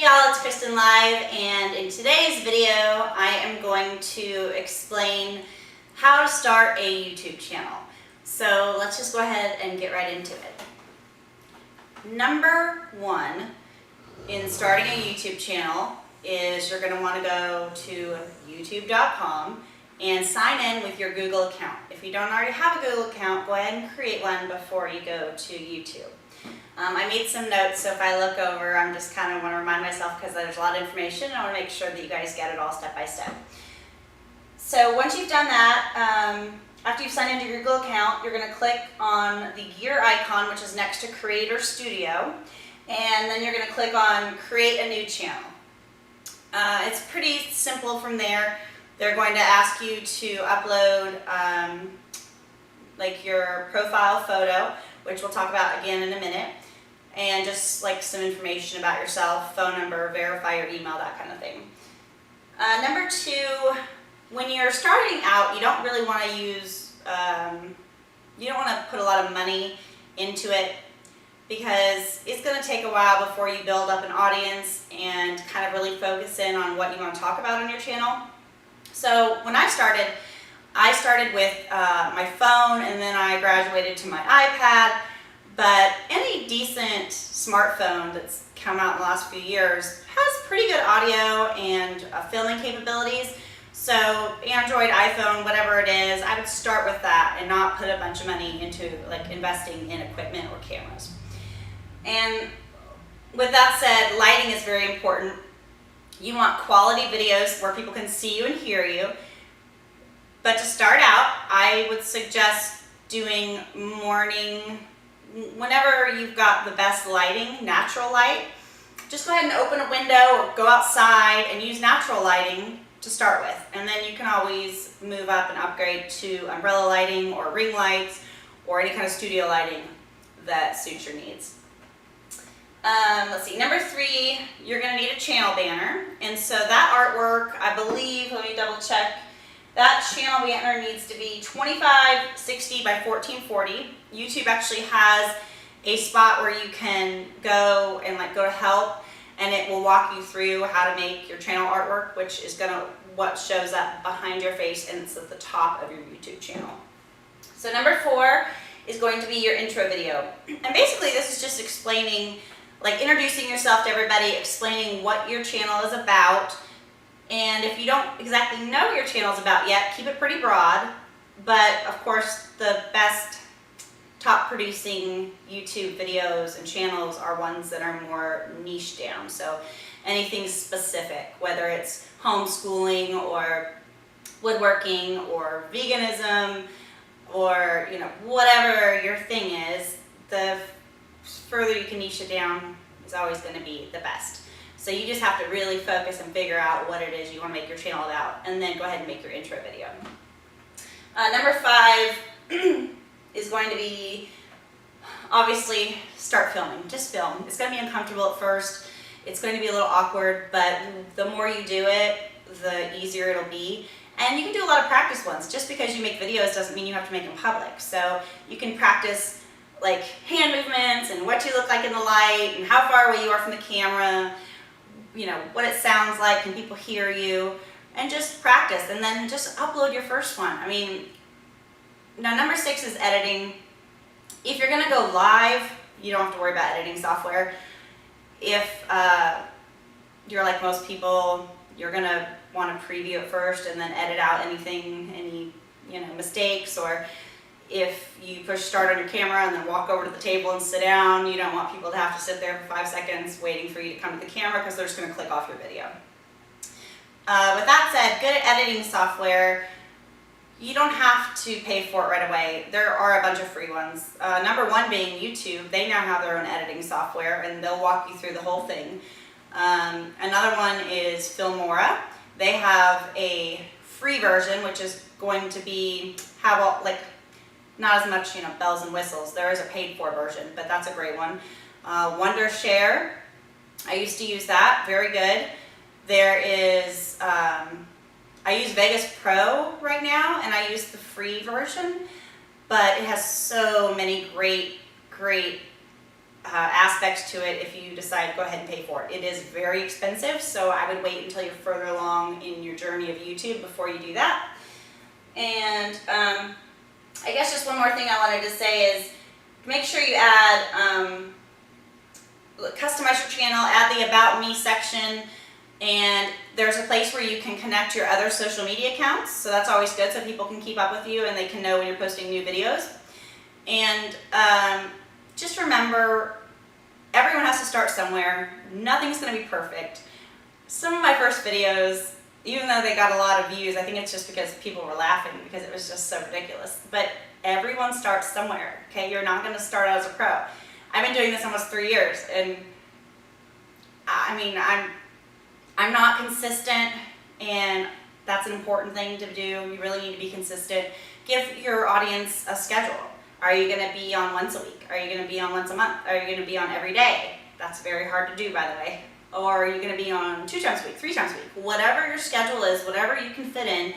Hey y'all, it's Kristen Live, and in today's video I am going to explain how to start a YouTube channel. So let's just go ahead and get right into it. Number one in starting a YouTube channel is you're going to want to go to youtube.com and sign in with your Google account. If you don't already have a Google account, go ahead and create one before you go to YouTube. I made some notes, so if I look over, I'm just kind of want to remind myself because there's a lot of information and I want to make sure that you guys get it all step by step. So once you've done that, after you've signed into your Google account, you're going to click on the gear icon, which is next to Creator Studio, and then you're going to click on Create a New Channel. It's pretty simple from there. They're going to ask you to upload like your profile photo, which we'll talk about again in a minute, and just like some information about yourself, phone number, verify your email, that kind of thing. Number two, when you're starting out, you don't really want to use, you don't want to put a lot of money into it because it's going to take a while before you build up an audience and kind of really focus in on what you want to talk about on your channel. So when I started with my phone, and then I graduated to my iPad, but any decent smartphone that's come out in the last few years has pretty good audio and filming capabilities. So Android, iPhone, whatever it is, I would start with that and not put a bunch of money into like investing in equipment or cameras. And with that said, lighting is very important. You want quality videos where people can see you and hear you. But to start out, I would suggest doing morning, whenever you've got the best lighting, natural light. Just go ahead and open a window or go outside and use natural lighting to start with. And then you can always move up and upgrade to umbrella lighting or ring lights or any kind of studio lighting that suits your needs. Let's see, number three, you're going to need a channel banner. And so that artwork, I believe, let me double check, that channel banner needs to be 2560 by 1440. YouTube actually has a spot where you can go and go to help, and it will walk you through how to make your channel artwork, which is what shows up behind your face, and it's at the top of your YouTube channel. So number four is going to be your intro video. And basically this is just explaining, introducing yourself to everybody, explaining what your channel is about. And if you don't exactly know what your channel's about yet, keep it pretty broad. But of course, the best top producing YouTube videos and channels are ones that are more niche down. So anything specific, whether it's homeschooling or woodworking or veganism or whatever your thing is, the further you can niche it down is always going to be the best. So you just have to really focus and figure out what it is you want to make your channel about, and then go ahead and make your intro video. Number five is going to be, obviously, start filming. Just film. It's going to be uncomfortable at first. It's going to be a little awkward, but the more you do it, the easier it'll be. And you can do a lot of practice ones. Just because you make videos doesn't mean you have to make them public. So you can practice hand movements and what you look like in the light and how far away you are from the camera, what it sounds like, can people hear you, and just practice, and then just upload your first one. Now number six is editing. If you're going to go live, you don't have to worry about editing software. If you're like most people, you're going to want to preview it first and then edit out any mistakes, or if you push start on your camera and then walk over to the table and sit down, you don't want people to have to sit there for 5 seconds waiting for you to come to the camera because they're just going to click off your video. With that said, good editing software, you don't have to pay for it right away. There are a bunch of free ones. Number one being YouTube. They now have their own editing software and they'll walk you through the whole thing. Another one is Filmora. They have a free version, which is going to have not as much, bells and whistles. There is a paid for version, but that's a great one. Wondershare, I used to use that, very good. There is, I use Vegas Pro right now, and I use the free version, but it has so many great aspects to it if you decide to go ahead and pay for it. It is very expensive, so I would wait until you're further along in your journey of YouTube before you do that. And I guess just one more thing I wanted to say is make sure you add, customize your channel, add the About Me section, and there's a place where you can connect your other social media accounts, so that's always good so people can keep up with you and they can know when you're posting new videos. And just remember, everyone has to start somewhere. Nothing's going to be perfect. Some of my first videos, even though they got a lot of views, I think it's just because people were laughing because it was just so ridiculous. But everyone starts somewhere, okay? You're not going to start out as a pro. I've been doing this almost 3 years, and I mean, I'm not consistent, and that's an important thing to do. You really need to be consistent. Give your audience a schedule. Are you going to be on once a week? Are you going to be on once a month? Are you going to be on every day? That's very hard to do, by the way. Or are you going to be on 2 times a week, 3 times a week? Whatever your schedule is, whatever you can fit in,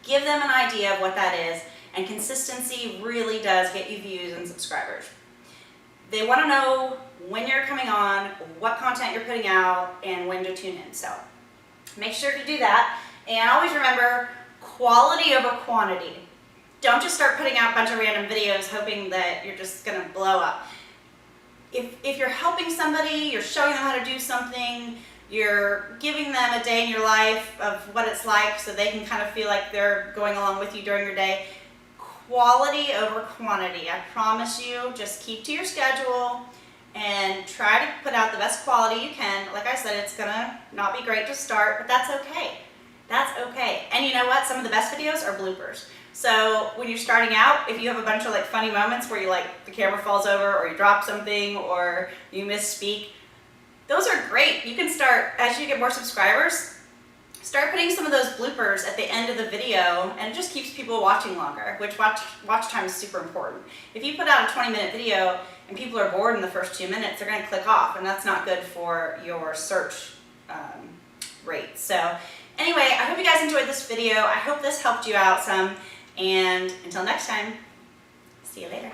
give them an idea of what that is. And consistency really does get you views and subscribers. They want to know when you're coming on, what content you're putting out, and when to tune in. So make sure to do that. And always remember, quality over quantity. Don't just start putting out a bunch of random videos hoping that you're just going to blow up. If you're helping somebody, you're showing them how to do something, you're giving them a day in your life of what it's like so they can kind of feel like they're going along with you during your day. Quality over quantity. I promise you, just keep to your schedule and try to put out the best quality you can. Like I said, it's going to not be great to start, but that's okay. That's okay. And you know what? Some of the best videos are bloopers. So when you're starting out, if you have a bunch of like funny moments where you like the camera falls over or you drop something or you misspeak, those are great. You can start, as you get more subscribers, start putting some of those bloopers at the end of the video, and it just keeps people watching longer, which watch time is super important. If you put out a 20-minute video and people are bored in the first 2 minutes, they're going to click off, and that's not good for your search rate. So anyway, I hope you guys enjoyed this video. I hope this helped you out some. And until next time, see you later.